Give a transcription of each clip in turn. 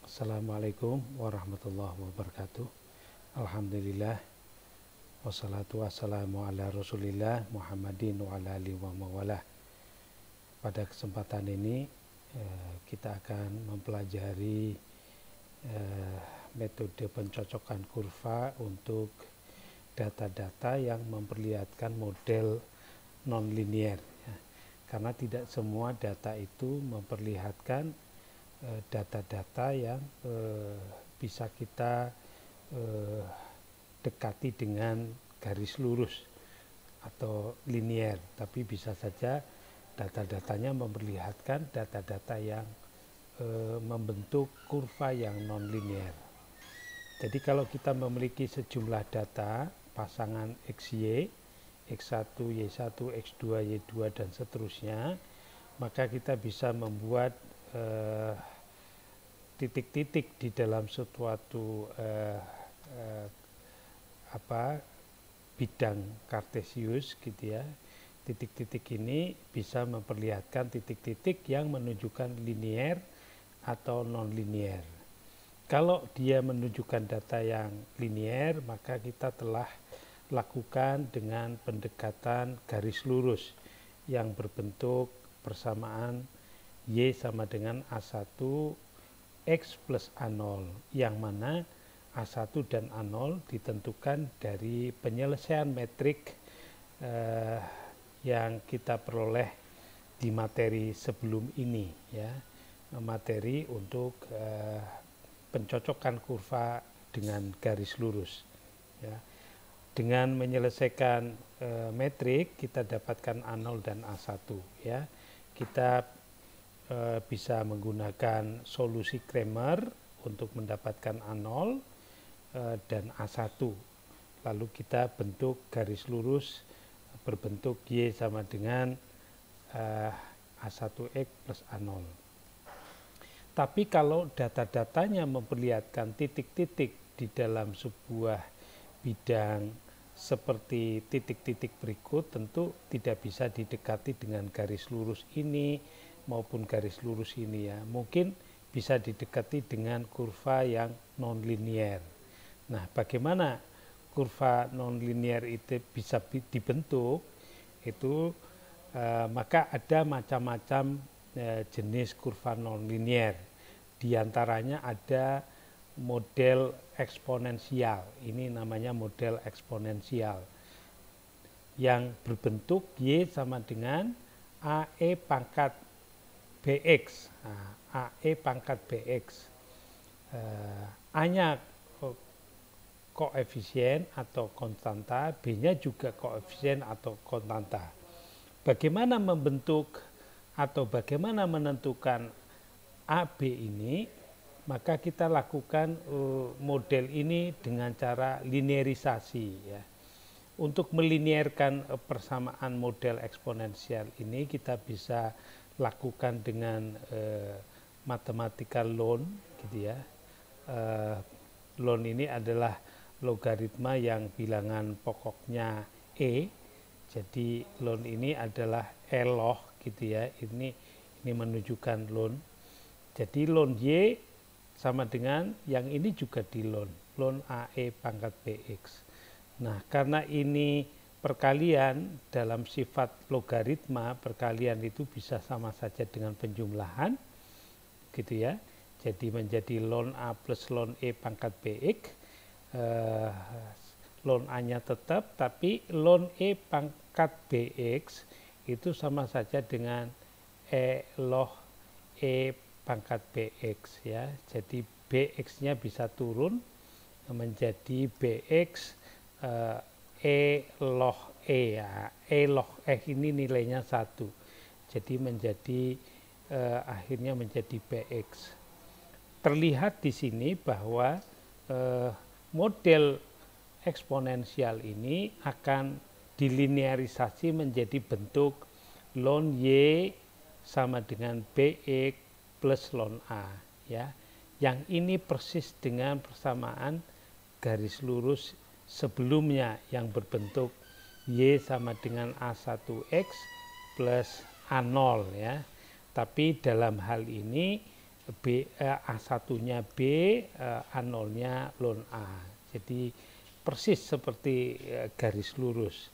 Assalamualaikum warahmatullahi wabarakatuh. Alhamdulillah wassalatu wassalamu ala Rasulillah Muhammadin wa ala alihi wa mawalah. Pada kesempatan ini kita akan mempelajari metode pencocokan kurva untuk data-data yang memperlihatkan model nonlinear, ya. Karena tidak semua data itu memperlihatkan data-data yang bisa kita dekati dengan garis lurus atau linear, tapi bisa saja data-datanya memperlihatkan data-data yang membentuk kurva yang non-linear. Jadi kalau kita memiliki sejumlah data pasangan XY, X1, Y1, X2, Y2 dan seterusnya, maka kita bisa membuat titik-titik di dalam suatu bidang kartesius gitu ya. Titik-titik ini bisa memperlihatkan titik-titik yang menunjukkan linear atau non-linear. Kalau dia menunjukkan data yang linear, maka kita telah lakukan dengan pendekatan garis lurus yang berbentuk persamaan Y sama dengan A1 X plus A0, yang mana A1 dan A0 ditentukan dari penyelesaian metrik yang kita peroleh di materi sebelum ini, ya, materi untuk pencocokan kurva dengan garis lurus, ya. Dengan menyelesaikan metrik kita dapatkan A0 dan A1, ya. Kita bisa menggunakan solusi Cramer untuk mendapatkan A0 dan A1. Lalu kita bentuk garis lurus berbentuk Y sama dengan A1X plus A0. Tapi kalau data-datanya memperlihatkan titik-titik di dalam sebuah bidang seperti titik-titik berikut, tentu tidak bisa didekati dengan garis lurus ini maupun garis lurus ini, ya. Mungkin bisa didekati dengan kurva yang non-linear. Nah, bagaimana kurva non-linear itu bisa dibentuk? Itu maka ada macam-macam jenis kurva non-linear. Di antaranya ada model eksponensial. Ini namanya model eksponensial yang berbentuk Y sama dengan AE pangkat BX. Nah, AE pangkat BX. A-nya koefisien atau konstanta, B-nya juga koefisien atau konstanta. Bagaimana membentuk atau bagaimana menentukan AB ini? Maka kita lakukan model ini dengan cara linearisasi, ya. Untuk melinearkan persamaan model eksponensial ini kita bisa lakukan dengan mathematical loan, gitu ya. Loan ini adalah logaritma yang bilangan pokoknya E. Jadi loan ini adalah E log, gitu ya. Ini menunjukkan loan. Jadi loan Y sama dengan yang ini juga di loan AE pangkat BX. Nah, karena ini perkalian dalam sifat logaritma, perkalian itu bisa sama saja dengan penjumlahan, gitu ya. Jadi menjadi ln A plus ln E pangkat BX. Ln A-nya tetap, tapi ln E pangkat BX itu sama saja dengan E log E pangkat BX, ya. Jadi BX-nya bisa turun menjadi BX E log E, ya. E log E ini nilainya 1. Jadi menjadi akhirnya menjadi BX. Terlihat di sini bahwa model eksponensial ini akan dilinearisasi menjadi bentuk ln Y sama dengan BX plus ln A, ya. Yang ini persis dengan persamaan garis lurus sebelumnya yang berbentuk Y sama dengan A1X plus A0, ya. Tapi dalam hal ini A1-nya B, A0-nya ln A. Jadi persis seperti garis lurus.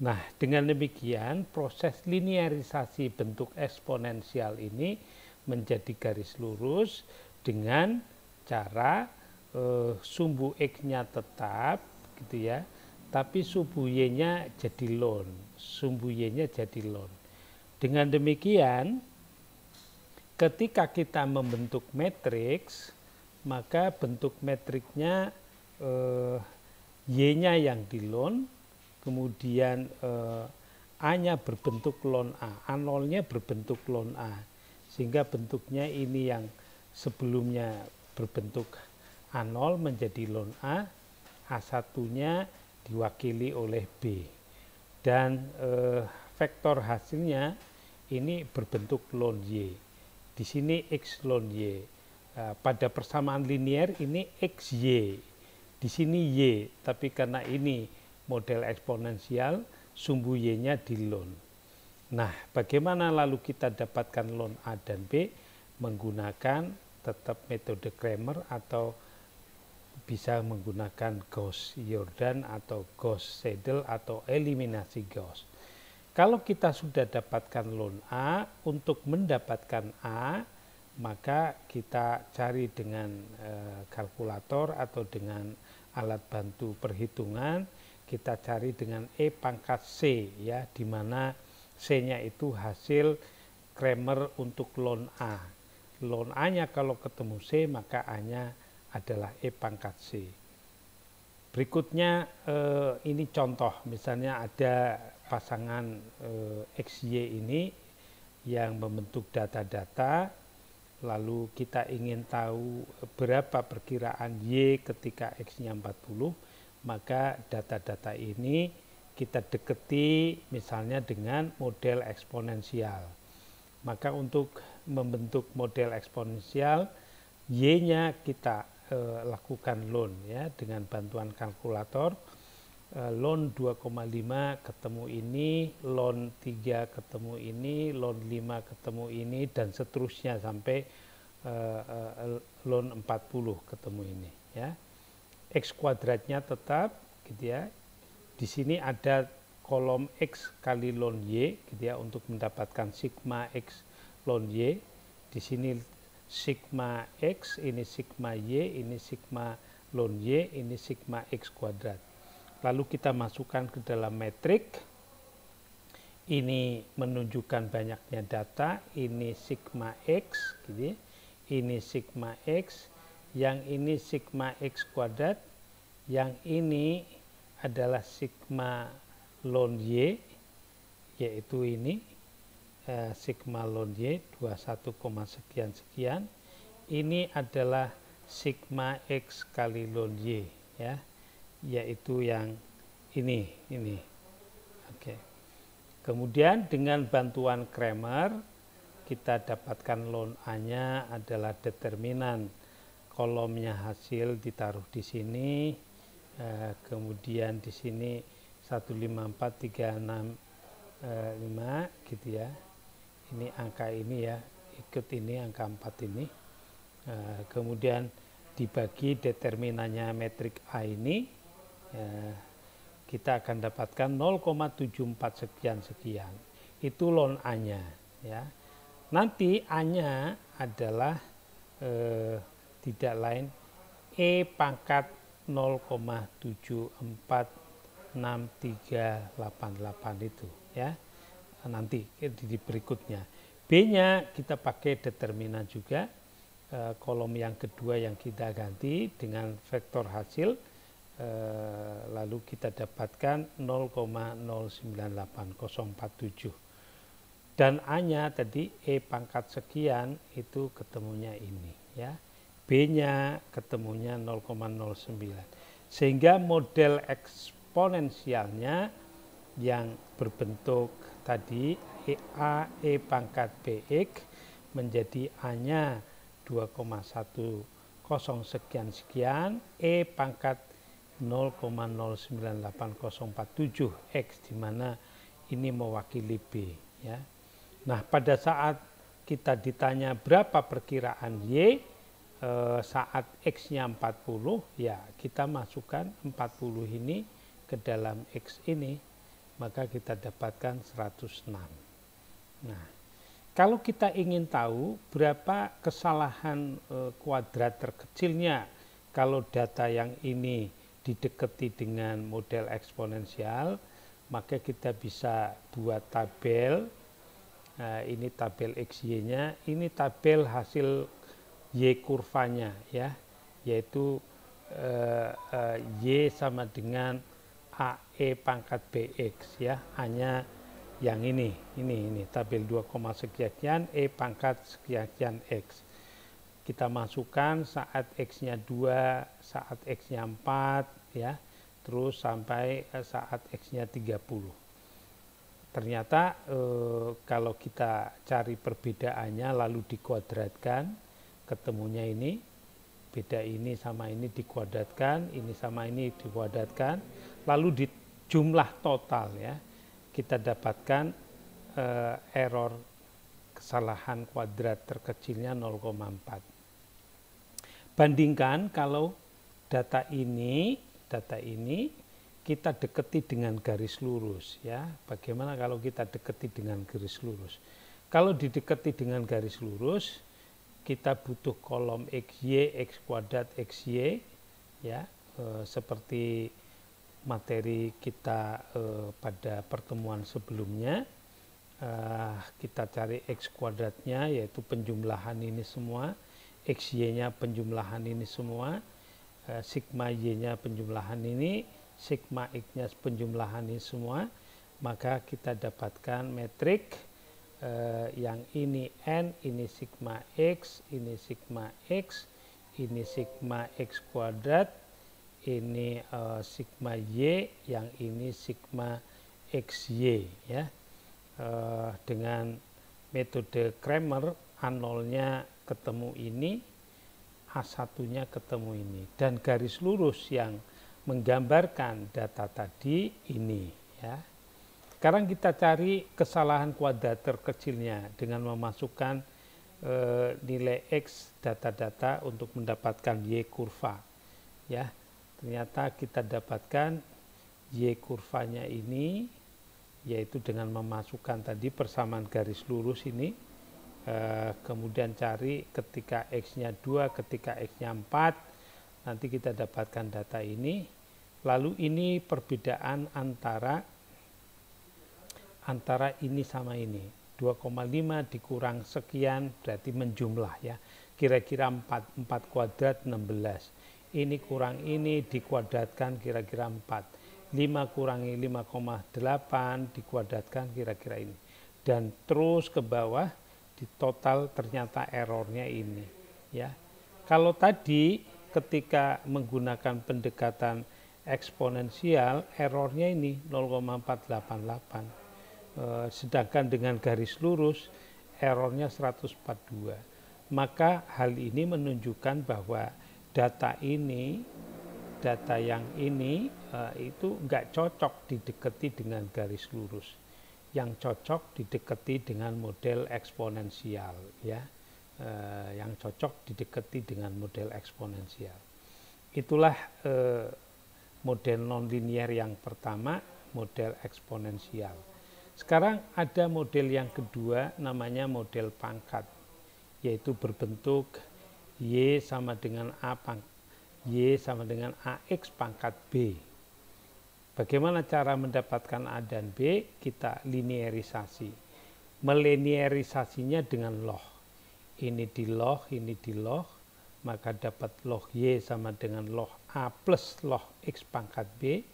Nah, dengan demikian proses linearisasi bentuk eksponensial ini menjadi garis lurus dengan cara sumbu X-nya tetap gitu ya, tapi sumbu Y-nya jadi ln, sumbu Y-nya jadi ln. Dengan demikian, ketika kita membentuk matriks, maka bentuk matriksnya Y-nya yang di ln, kemudian A-nya berbentuk ln A, A0-nya berbentuk ln A, sehingga bentuknya ini yang sebelumnya berbentuk A0 menjadi ln A, A1-nya diwakili oleh B, dan vektor hasilnya ini berbentuk ln Y. Di sini X ln Y. Pada persamaan linear ini XY, di sini Y, tapi karena ini model eksponensial, sumbu Y-nya di ln. Nah, bagaimana lalu kita dapatkan ln A dan B? Menggunakan tetap metode Cramer atau bisa menggunakan Gauss-Jordan atau Gauss-Seidel atau eliminasi Gauss. Kalau kita sudah dapatkan ln A, untuk mendapatkan A, maka kita cari dengan kalkulator atau dengan alat bantu perhitungan. Kita cari dengan E pangkat C, ya, di mana C-nya itu hasil Cramer untuk ln A. Ln A-nya kalau ketemu C, maka A-nya adalah E pangkat C. Berikutnya ini contoh, misalnya ada pasangan XY ini yang membentuk data-data, lalu kita ingin tahu berapa perkiraan Y ketika X-nya 40, maka data-data ini kita deketi misalnya dengan model eksponensial. Maka untuk membentuk model eksponensial, Y-nya kita lakukan ln, ya, dengan bantuan kalkulator. Ln 2,5 ketemu ini, ln 3 ketemu ini, ln 5 ketemu ini, dan seterusnya sampai ln 40 ketemu ini, ya. X kuadratnya tetap gitu ya. Di sini ada kolom X kali ln Y gitu ya, untuk mendapatkan sigma X ln Y. Di sini sigma X, ini sigma Y, ini sigma ln Y, ini sigma X kuadrat. Lalu kita masukkan ke dalam metrik. Ini menunjukkan banyaknya data, ini sigma X gitu ya. Ini sigma X, yang ini sigma X kuadrat, yang ini adalah sigma ln Y, yaitu ini sigma ln Y 21, sekian. Ini adalah sigma X kali ln Y, ya, yaitu yang ini. Oke. Kemudian dengan bantuan Cramer kita dapatkan ln A-nya adalah determinan, kolomnya hasil ditaruh di sini, kemudian di sini 15436 gitu ya. Ini angka ini ya, ikut ini angka 4 ini. Kemudian dibagi determinannya metrik A ini, kita akan dapatkan 0,74 sekian. Itu ln A-nya, ya. Nanti A-nya adalah tidak lain E pangkat 0,746388 itu, ya. Nanti di berikutnya. B-nya kita pakai determinan juga, kolom yang kedua yang kita ganti dengan vektor hasil, lalu kita dapatkan 0,098047. Dan A-nya tadi E pangkat sekian itu ketemunya ini, ya. B-nya ketemunya 0,09. Sehingga model eksponensialnya yang berbentuk tadi A E pangkat BX menjadi A-nya 2,10 sekian, E pangkat 0,098047 X, di mana ini mewakili B, ya. Nah, pada saat kita ditanya berapa perkiraan Y saat X-nya 40, ya kita masukkan 40 ini ke dalam X ini, maka kita dapatkan 106. Nah, kalau kita ingin tahu berapa kesalahan kuadrat terkecilnya kalau data yang ini didekati dengan model eksponensial, maka kita bisa buat tabel. Nah, ini tabel XY-nya, ini tabel hasil Y kurvanya ya, yaitu Y sama dengan AE pangkat BX ya, hanya yang ini tabel 2, sekian E pangkat sekian X. Kita masukkan saat X-nya 2, saat X-nya 4 ya, terus sampai saat X-nya 30. Ternyata kalau kita cari perbedaannya lalu dikuadratkan, ketemunya ini, beda ini sama ini dikuadratkan, ini sama ini dikuadratkan, lalu di jumlah total ya, kita dapatkan error kesalahan kuadrat terkecilnya 0,4. Bandingkan kalau data ini kita deketi dengan garis lurus ya. Bagaimana kalau kita deketi dengan garis lurus? Kalau dideketi dengan garis lurus, kita butuh kolom XY, X kuadrat, XY ya, seperti materi kita pada pertemuan sebelumnya. Kita cari X kuadratnya, yaitu penjumlahan ini semua, XY-nya penjumlahan ini semua, sigma Y-nya penjumlahan ini, sigma X-nya penjumlahan ini semua, maka kita dapatkan metrik yang ini N, ini sigma X, ini sigma X, ini sigma X kuadrat, ini sigma Y, yang ini sigma XY ya. Dengan metode Cramer, A0-nya ketemu ini, A1-nya ketemu ini, dan garis lurus yang menggambarkan data tadi ini ya. Sekarang kita cari kesalahan kuadrat terkecilnya dengan memasukkan nilai X data-data untuk mendapatkan Y kurva ya. Ternyata kita dapatkan Y kurvanya ini, yaitu dengan memasukkan tadi persamaan garis lurus ini, kemudian cari ketika X-nya 2, ketika X-nya 4, nanti kita dapatkan data ini. Lalu ini perbedaan antara ini sama ini, 2,5 dikurang sekian berarti menjumlah ya, kira-kira 4 kuadrat 16, ini kurang ini dikuadratkan kira-kira 4, 5 kurangi 5,8 dikuadratkan kira-kira ini, dan terus ke bawah di total ternyata errornya ini ya. Kalau tadi ketika menggunakan pendekatan eksponensial, errornya ini 0,488, sedangkan dengan garis lurus errornya 142. Maka hal ini menunjukkan bahwa data yang ini itu enggak cocok didekati dengan garis lurus, yang cocok didekati dengan model eksponensial ya, yang cocok didekati dengan model eksponensial. Itulah model nonlinier yang pertama, model eksponensial. Sekarang ada model yang kedua, namanya model pangkat, yaitu berbentuk Y sama dengan AX pangkat B. Bagaimana cara mendapatkan A dan B? Kita linearisasi. Melinearisasinya dengan log. Ini di log, ini di log, maka dapat log Y sama dengan log A plus log X pangkat B.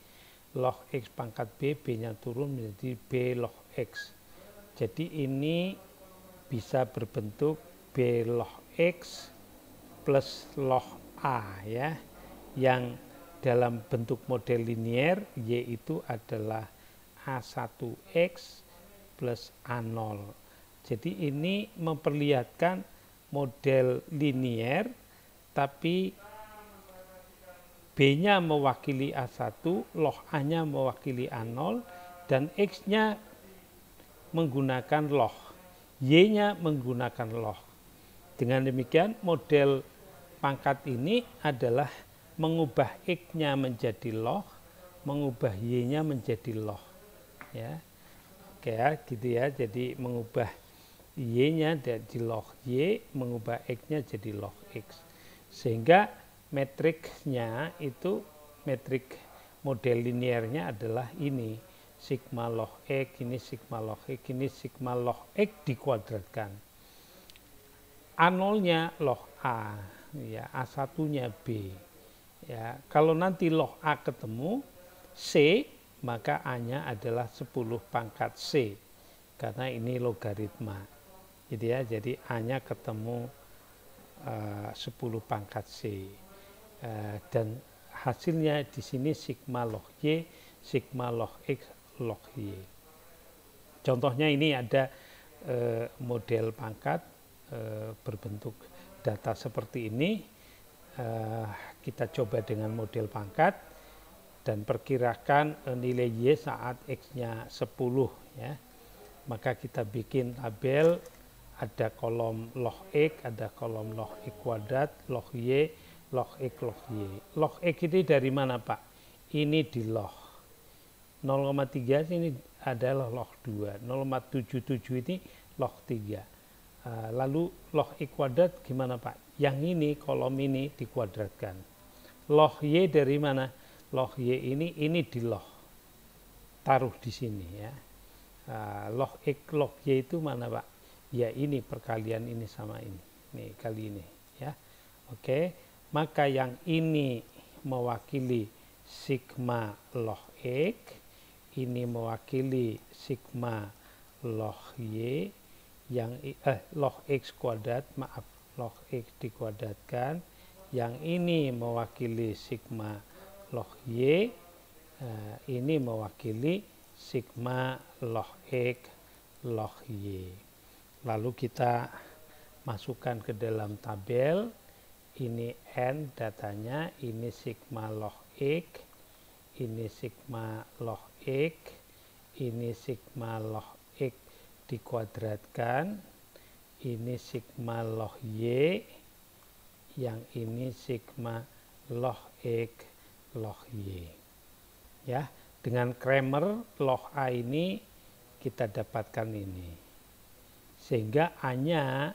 Log X pangkat B, B-nya turun menjadi B log X. Jadi ini bisa berbentuk B log X plus log A ya, yang dalam bentuk model linier Y itu adalah A1X plus A0. Jadi ini memperlihatkan model linier, tapi B-nya mewakili A1, log A-nya mewakili A0, dan X-nya menggunakan log. Y-nya menggunakan log. Dengan demikian model pangkat ini adalah mengubah X-nya menjadi log, mengubah Y-nya menjadi log. Ya. Oke ya, gitu ya. Jadi mengubah Y-nya jadi log Y, mengubah X-nya jadi log X. Sehingga matriksnya itu, metrik model linearnya adalah ini. Sigma log X, ini sigma log X, ini sigma log X dikuadratkan. A0-nya log A, ya, A1-nya B. Ya, kalau nanti log A ketemu C, maka A-nya adalah 10 pangkat C. Karena ini logaritma. Gitu ya, jadi A-nya ketemu 10 pangkat C. Dan hasilnya di sini sigma log Y, sigma log X, log Y. Contohnya ini ada model pangkat berbentuk data seperti ini. Kita coba dengan model pangkat dan perkirakan nilai Y saat X-nya 10 ya. Maka kita bikin tabel, ada kolom log X, ada kolom log X kuadrat, log Y, log X, log Y. Log X ini dari mana Pak? Ini di log. 0,3 ini adalah log 2. 0,77 ini log 3. Lalu log X kuadrat gimana Pak? Yang ini, kolom ini dikuadratkan. Log Y dari mana? Log Y ini di log. Taruh di sini ya. Log X, log Y itu mana Pak? Ya ini perkalian ini sama ini. Nih kali ini ya. Oke, maka yang ini mewakili sigma log X, ini mewakili sigma log Y, yang log X kuadrat, maaf, log X dikuadratkan. Yang ini mewakili sigma log Y, ini mewakili sigma log X log Y. Lalu kita masukkan ke dalam tabel, ini N datanya, ini sigma log X, ini sigma log X, ini sigma log X dikuadratkan, ini sigma log Y, yang ini sigma log X log Y. Ya, dengan Kramer log A ini kita dapatkan ini. Sehingga A-nya,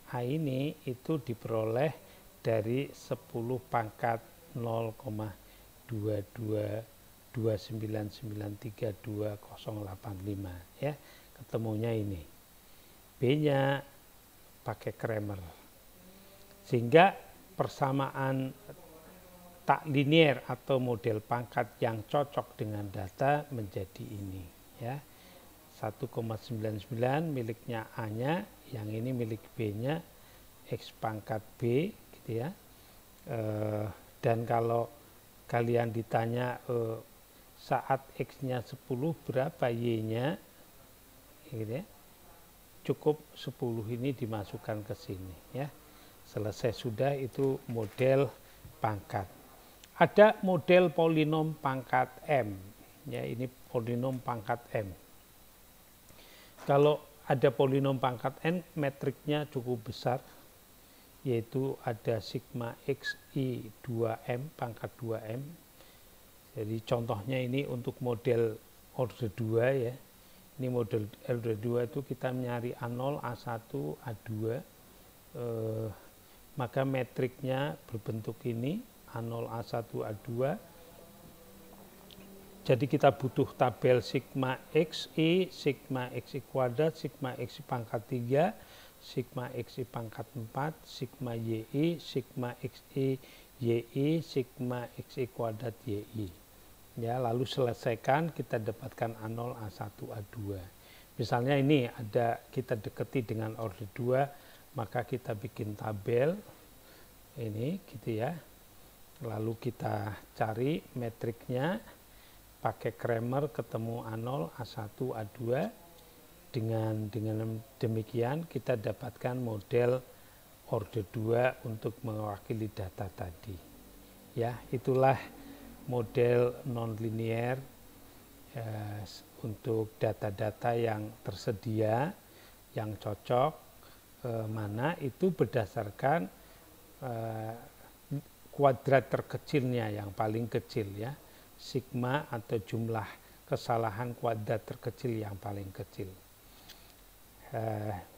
A ini itu diperoleh dari 10 pangkat 0,229932085 ya, ketemunya ini. B-nya pakai Kramer. Sehingga persamaan tak linear atau model pangkat yang cocok dengan data menjadi ini ya. 1,99 miliknya A-nya, yang ini milik B-nya, X pangkat B gitu ya. Dan kalau kalian ditanya saat X-nya 10 berapa Y-nya gitu ya, cukup 10 ini dimasukkan ke sini ya. Selesai sudah, itu model pangkat. Ada model polinom pangkat M ya, ini polinom pangkat M. Kalau ada polinom pangkat N, metriknya cukup besar, yaitu ada sigma xi 2m pangkat 2m. Jadi contohnya ini untuk model order 2 ya. Ini model order 2 itu kita mencari A0, A1, A2. Maka metriknya berbentuk ini, A0, A1, A2. Jadi kita butuh tabel sigma xi, sigma xi kuadrat, sigma xi pangkat 3, sigma xi pangkat 4, sigma yi, sigma xi yi, sigma xi kuadrat yi. Ya, lalu selesaikan, kita dapatkan A0, A1, A2. Misalnya ini ada, kita dekati dengan order 2, maka kita bikin tabel ini gitu ya. Lalu kita cari metriknya, pakai Kramer, ketemu A0, A1, A2. Dengan demikian kita dapatkan model order 2 untuk mewakili data tadi. Ya, itulah model nonlinear untuk data-data yang tersedia yang cocok mana itu berdasarkan kuadrat terkecilnya yang paling kecil ya, sigma atau jumlah kesalahan kuadrat terkecil yang paling kecil.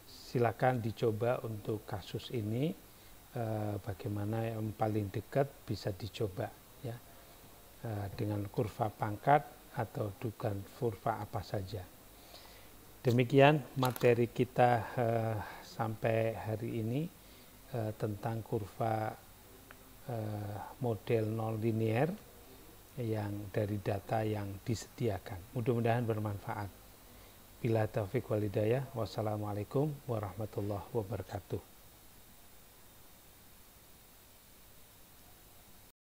Silakan dicoba untuk kasus ini, bagaimana yang paling dekat bisa dicoba ya, dengan kurva pangkat atau dengan kurva apa saja. Demikian materi kita sampai hari ini tentang kurva model non-linear yang dari data yang disediakan. Mudah-mudahan bermanfaat. Bila taufiq wal hidayah, wassalamualaikum warahmatullahi wabarakatuh.